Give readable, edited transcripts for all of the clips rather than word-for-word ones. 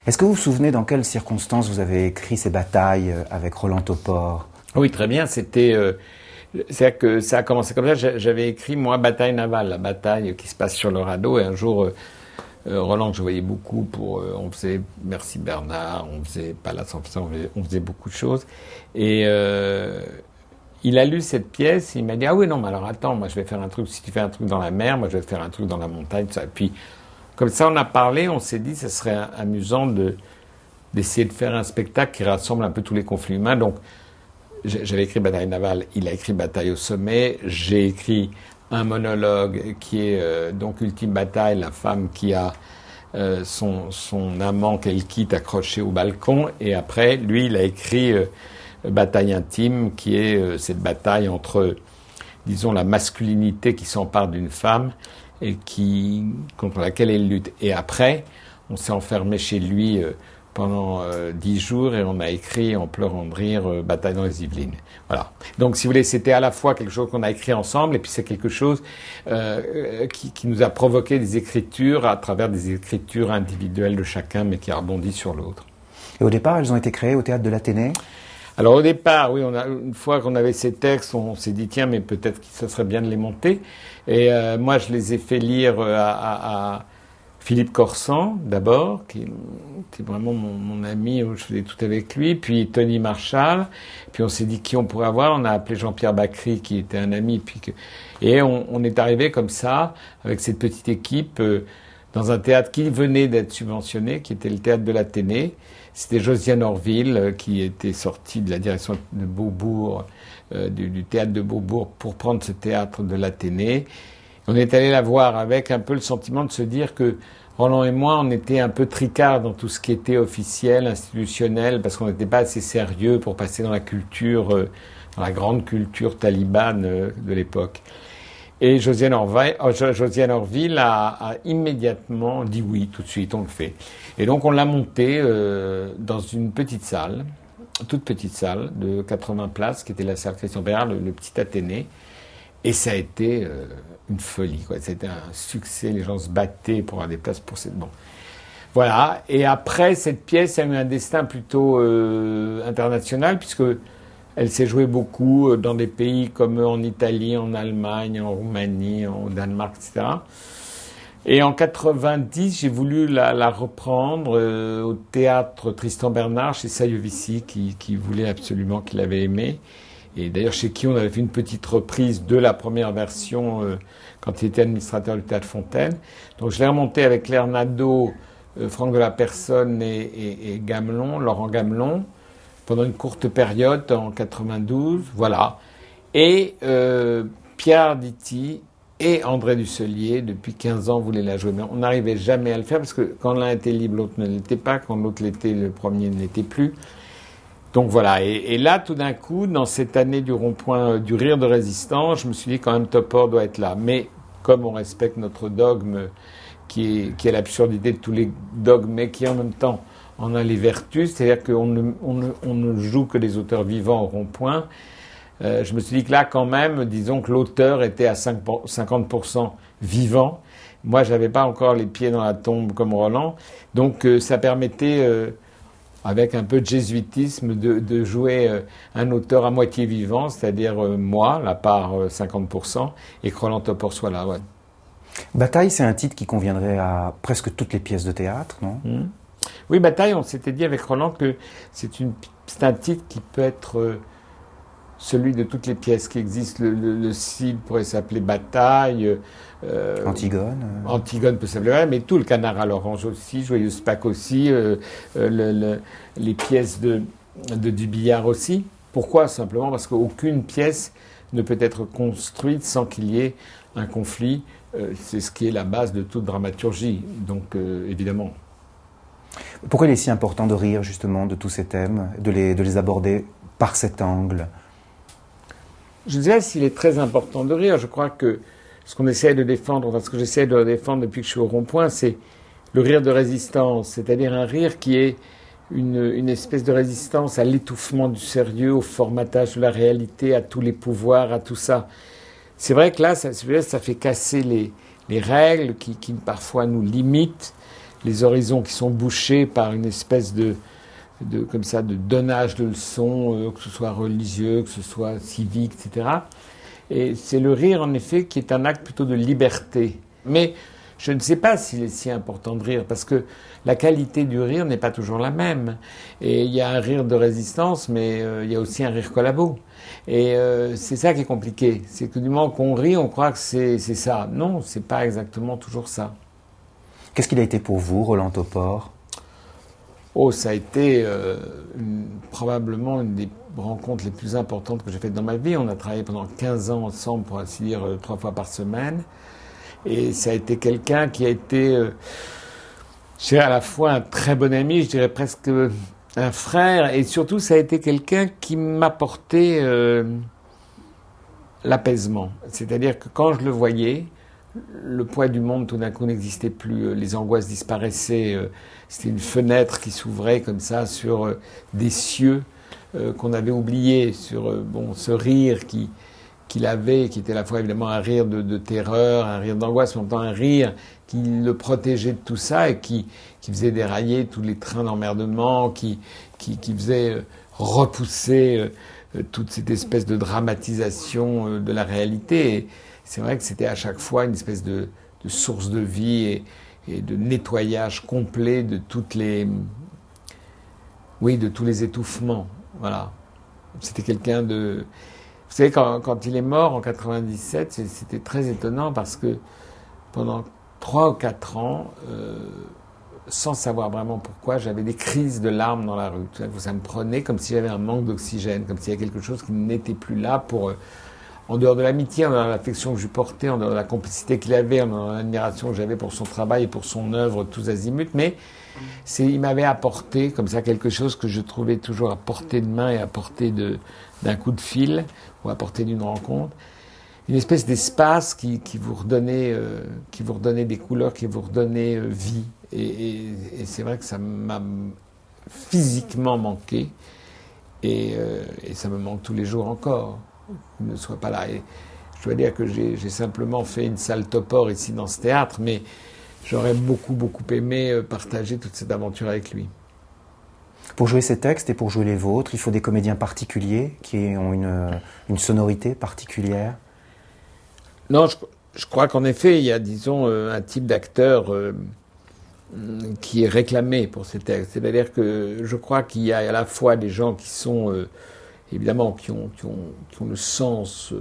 Est-ce que vous vous souvenez dans quelles circonstances vous avez écrit ces batailles avec Roland Topor? Oui, très bien. C'est-à-dire que ça a commencé comme ça. J'avais écrit, moi, Bataille navale, la bataille qui se passe sur le radeau. Et un jour, Roland, que je voyais beaucoup on faisait Merci Bernard, on faisait Palace en faisant, on faisait beaucoup de choses. Et il a lu cette pièce, il m'a dit, ah oui, non, mais alors attends, moi je vais faire un truc, si tu fais un truc dans la mer, moi je vais faire un truc dans la montagne, ça. Et puis, comme ça, on a parlé, on s'est dit, ça serait amusant d'essayer de faire un spectacle qui rassemble un peu tous les conflits humains. Donc, j'avais écrit Bataille navale, il a écrit Bataille au sommet, j'ai écrit un monologue qui est donc Ultime bataille, la femme qui a son amant qu'elle quitte accroché au balcon, et après, lui, il a écrit Bataille intime, qui est cette bataille entre, disons, la masculinité qui s'empare d'une femme et contre laquelle elle lutte. Et après, on s'est enfermé chez lui pendant 10 jours et on a écrit en pleurant de rire Bataille dans les Yvelines. Voilà. Donc, si vous voulez, c'était à la fois quelque chose qu'on a écrit ensemble et puis c'est quelque chose qui nous a provoqué des écritures à travers des écritures individuelles de chacun, mais qui a rebondi sur l'autre. Et au départ, elles ont été créées au Théâtre de l'Athénée? Alors au départ, oui, une fois qu'on avait ces textes, on s'est dit tiens, mais peut-être que ce serait bien de les monter. Et moi, je les ai fait lire à Philippe Corsan, d'abord, qui est vraiment mon ami, je faisais tout avec lui, puis Tony Marshall, puis on s'est dit qui on pourrait avoir, on a appelé Jean-Pierre Bacry, qui était un ami, et on est arrivé comme ça, avec cette petite équipe, dans un théâtre qui venait d'être subventionné, qui était le Théâtre de l'Athénée. C'était Josiane Orville, qui était sortie de la direction de Beaubourg, du Théâtre de Beaubourg, pour prendre ce Théâtre de l'Athénée. On est allé la voir avec un peu le sentiment de se dire que Roland et moi, on était un peu tricards dans tout ce qui était officiel, institutionnel, parce qu'on n'était pas assez sérieux pour passer dans la culture, dans la grande culture talibane de l'époque. Et Josiane Orville a immédiatement dit oui, tout de suite, on le fait. Et donc on l'a monté dans une petite salle, toute petite salle de 80 places, qui était la salle Christian Bérard, le petit Athénée. Et ça a été une folie, quoi. C'était un succès, les gens se battaient pour avoir des places pour cette... Bon. Voilà. Et après, cette pièce a eu un destin plutôt international, puisque elle s'est jouée beaucoup dans des pays comme en Italie, en Allemagne, en Roumanie, au Danemark, etc. Et en 90, j'ai voulu la reprendre au théâtre Tristan Bernard, chez Sangiovese, qui voulait absolument, qu'il avait aimé. Et d'ailleurs, chez qui on avait fait une petite reprise de la première version quand il était administrateur du Théâtre Fontaine. Donc je l'ai remonté avec Claire Nadeau, Franck de la Personne et Gamelon, Laurent Gamelon, pendant une courte période, en 92, voilà. Et Pierre Arditi et André Dusselier, depuis 15 ans, voulaient la jouer. Mais on n'arrivait jamais à le faire, parce que quand l'un était libre, l'autre ne l'était pas. Quand l'autre l'était, le premier ne l'était plus. Donc voilà. Et là, tout d'un coup, dans cette année du rond-point du rire de résistance, je me suis dit quand même Topor doit être là. Mais comme on respecte notre dogme, qui est l'absurdité de tous les dogmes, mais qui en même temps en a les vertus, c'est-à-dire qu'on ne joue que des auteurs vivants au rond-point. Je me suis dit que là, quand même, disons que l'auteur était à 50% vivant. Moi, j'avais pas encore les pieds dans la tombe comme Roland. Donc, ça permettait, avec un peu de jésuitisme, de jouer un auteur à moitié vivant, c'est-à-dire moi, la part 50%, et que Roland Topor soit là. Ouais. Bataille, c'est un titre qui conviendrait à presque toutes les pièces de théâtre, non ? Oui, Bataille, on s'était dit avec Roland que c'est un titre qui peut être celui de toutes les pièces qui existent. Le Cid pourrait s'appeler Bataille. Antigone. Antigone peut s'appeler, mais tout, le Canard à l'orange aussi, Joyeuse Pâques aussi, les pièces de Dubillard aussi. Pourquoi ? Simplement parce qu'aucune pièce ne peut être construite sans qu'il y ait un conflit. C'est ce qui est la base de toute dramaturgie, donc évidemment. Pourquoi il est si important de rire justement de tous ces thèmes, de les aborder par cet angle ? Je dirais s'il est très important de rire. Je crois que ce qu'on essaie de défendre, enfin ce que j'essaie de défendre depuis que je suis au rond-point, c'est le rire de résistance, c'est-à-dire un rire qui est une espèce de résistance à l'étouffement du sérieux, au formatage de la réalité, à tous les pouvoirs, à tout ça. C'est vrai que là, ça fait casser les règles qui parfois nous limitent. les horizons qui sont bouchés par une espèce comme ça, de donnage de leçons, que ce soit religieux, que ce soit civique, etc. Et c'est le rire, en effet, qui est un acte plutôt de liberté. Mais je ne sais pas s'il est si important de rire, parce que la qualité du rire n'est pas toujours la même. Et il y a un rire de résistance, mais il y a aussi un rire collabo. Et c'est ça qui est compliqué. C'est que du moment qu'on rit, on croit que c'est ça. Non, c'est pas exactement toujours ça. Qu'est-ce qu'il a été pour vous, Roland Topor ? Oh, ça a été probablement une des rencontres les plus importantes que j'ai faites dans ma vie. On a travaillé pendant 15 ans ensemble, pour ainsi dire, 3 fois par semaine. Et ça a été quelqu'un qui a été, je dirais, à la fois un très bon ami, je dirais presque un frère. Et surtout, ça a été quelqu'un qui m'apportait l'apaisement. C'est-à-dire que quand je le voyais, le poids du monde tout d'un coup n'existait plus, les angoisses disparaissaient, c'était une fenêtre qui s'ouvrait comme ça sur des cieux qu'on avait oubliés, sur ce rire qu'il avait, qui était à la fois évidemment un rire de terreur, un rire d'angoisse, mais en même temps un rire qui le protégeait de tout ça et qui faisait dérailler tous les trains d'emmerdement, qui faisait repousser toute cette espèce de dramatisation de la réalité. Et c'est vrai que c'était à chaque fois une espèce de source de vie et de nettoyage complet de tous les étouffements. Voilà. C'était quelqu'un de... Vous savez, quand il est mort en 97, c'était très étonnant parce que pendant 3 ou 4 ans, sans savoir vraiment pourquoi, j'avais des crises de larmes dans la rue. Ça me prenait comme si j'avais un manque d'oxygène, comme s'il y avait quelque chose qui n'était plus là pour... en dehors de l'amitié, en dehors de l'affection que je lui portais, en dehors de la complicité qu'il avait, en dehors de l'admiration que j'avais pour son travail et pour son œuvre, tous azimuts, mais il m'avait apporté comme ça quelque chose que je trouvais toujours à portée de main et à portée d'un coup de fil, ou à portée d'une rencontre. Une espèce d'espace qui vous redonnait des couleurs, qui vous redonnait vie. Et c'est vrai que ça m'a physiquement manqué, et ça me manque tous les jours encore. Ne soit pas là. Et je dois dire que j'ai simplement fait une salle Topor ici dans ce théâtre, mais j'aurais beaucoup aimé partager toute cette aventure avec lui. Pour jouer ces textes et pour jouer les vôtres, il faut des comédiens particuliers qui ont une sonorité particulière. Non, je crois qu'en effet, il y a, disons, un type d'acteur qui est réclamé pour ces textes. C'est-à-dire que je crois qu'il y a à la fois des gens qui sont... évidemment, qui ont le sens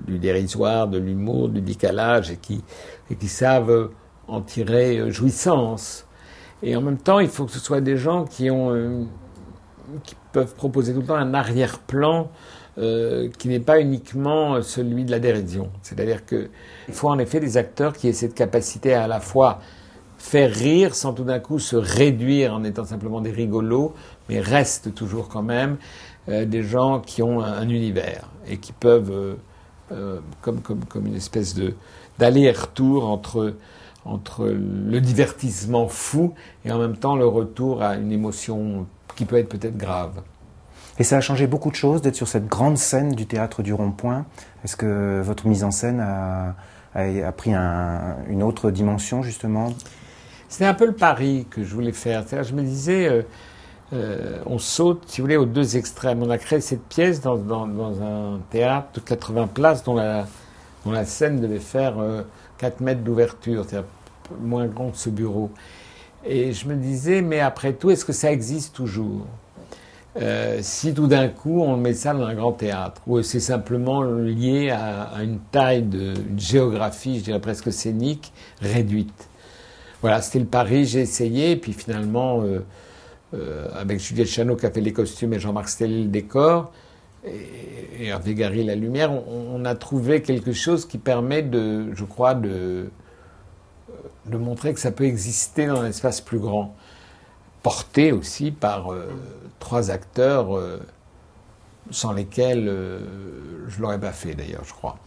du dérisoire, de l'humour, du décalage, et qui savent en tirer jouissance. Et en même temps, il faut que ce soit des gens qui peuvent proposer tout le temps un arrière-plan qui n'est pas uniquement celui de la dérision. C'est-à-dire qu'il faut en effet des acteurs qui aient cette capacité à la fois faire rire sans tout d'un coup se réduire en étant simplement des rigolos, mais restent toujours quand même des gens qui ont un univers et qui peuvent, comme une espèce d'aller-retour entre le divertissement fou et en même temps le retour à une émotion qui peut être peut-être grave. Et ça a changé beaucoup de choses d'être sur cette grande scène du théâtre du Rond-Point. Est-ce que votre mise en scène a pris une autre dimension, justement ? C'est un peu le pari que je voulais faire. C'est-à-dire, je me disais... on saute, si vous voulez, aux deux extrêmes. On a créé cette pièce dans un théâtre de 80 places dont la scène devait faire 4 mètres d'ouverture, c'est-à-dire moins grand que ce bureau. Et je me disais, mais après tout, est-ce que ça existe toujours ? Si tout d'un coup on met ça dans un grand théâtre, ou c'est simplement lié à une taille, une géographie, je dirais presque scénique, réduite. Voilà, c'était le pari, j'ai essayé, et puis finalement... avec Juliette Chano qui a fait les costumes et Jean-Marc Stellet le décor, et Hervé Gary la lumière, on a trouvé quelque chose qui permet je crois, de montrer que ça peut exister dans un espace plus grand, porté aussi par 3 acteurs sans lesquels je ne l'aurais pas fait d'ailleurs, je crois.